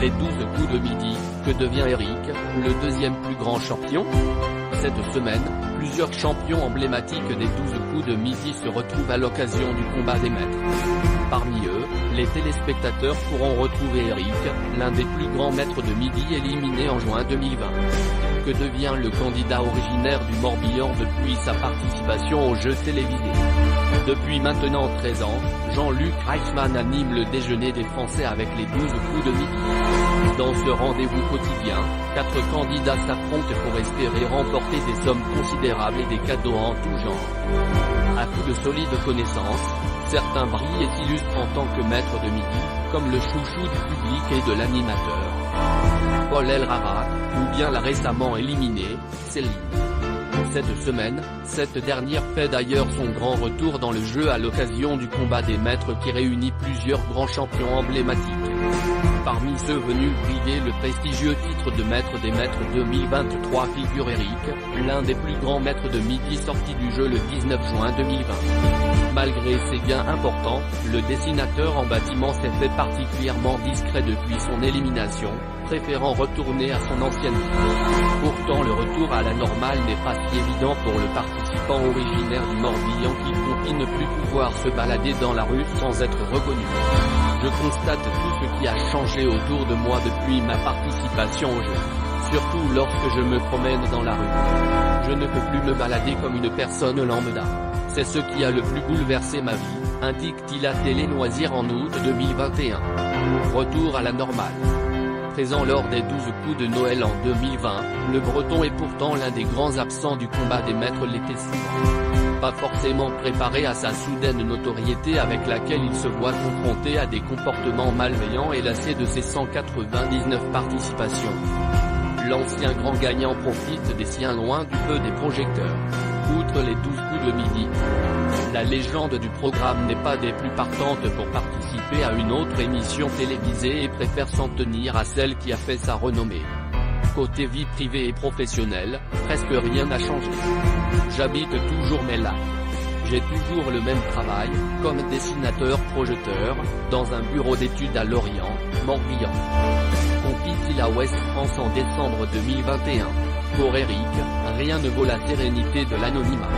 Les 12 coups de midi, que devient Eric, le deuxième plus grand champion? Cette semaine, plusieurs champions emblématiques des 12 coups de midi se retrouvent à l'occasion du combat des maîtres. Parmi eux, les téléspectateurs pourront retrouver Eric, l'un des plus grands maîtres de midi éliminé en juin 2020. Que devient le candidat originaire du Morbihan depuis sa participation aux Jeux télévisés? Depuis maintenant 13 ans, Jean-Luc Reichmann anime le déjeuner des Français avec les 12 coups de midi. Dans ce rendez-vous quotidien, 4 candidats s'affrontent pour espérer remporter des sommes considérables et des cadeaux en tout genre. À coup de solides connaissances, certains brillent et s'illustrent en tant que maîtres de midi, comme le chouchou du public et de l'animateur, Paul Elrarat, ou bien la récemment éliminée, Céline. Cette semaine, cette dernière fait d'ailleurs son grand retour dans le jeu à l'occasion du combat des maîtres qui réunit plusieurs grands champions emblématiques. Parmi ceux venus briguer le prestigieux titre de maître des maîtres 2023 figure Eric, l'un des plus grands maîtres de midi sorti du jeu le 19 juin 2020. Malgré ses gains importants, le dessinateur en bâtiment s'est fait particulièrement discret depuis son élimination, préférant retourner à son ancienne vie. Pourtant le retour à la normale n'est pas si évident pour le participant originaire du Morbihan qui confie ne plus pouvoir se balader dans la rue sans être reconnu. Je constate tout ce qui a changé autour de moi depuis ma participation au jeu. Surtout lorsque je me promène dans la rue. Je ne peux plus me balader comme une personne lambda. C'est ce qui a le plus bouleversé ma vie, indique-t-il à Télé Loisirs en août 2021. Retour à la normale. Présent lors des 12 coups de Noël en 2020, le Breton est pourtant l'un des grands absents du combat des maîtres l'été suivant. Pas forcément préparé à sa soudaine notoriété avec laquelle il se voit confronté à des comportements malveillants et lassé de ses 199 participations. L'ancien grand gagnant profite des siens loin du feu des projecteurs. Outre les 12 coups de midi, la légende du programme n'est pas des plus partantes pour participer à une autre émission télévisée et préfère s'en tenir à celle qui a fait sa renommée. Côté vie privée et professionnelle, presque rien n'a changé. J'habite toujours mes lacs. J'ai toujours le même travail, comme dessinateur-projeteur, dans un bureau d'études à Lorient, Morbihan. Confie-t-il à Ouest France en décembre 2021. Pour Eric, rien ne vaut la sérénité de l'anonymat.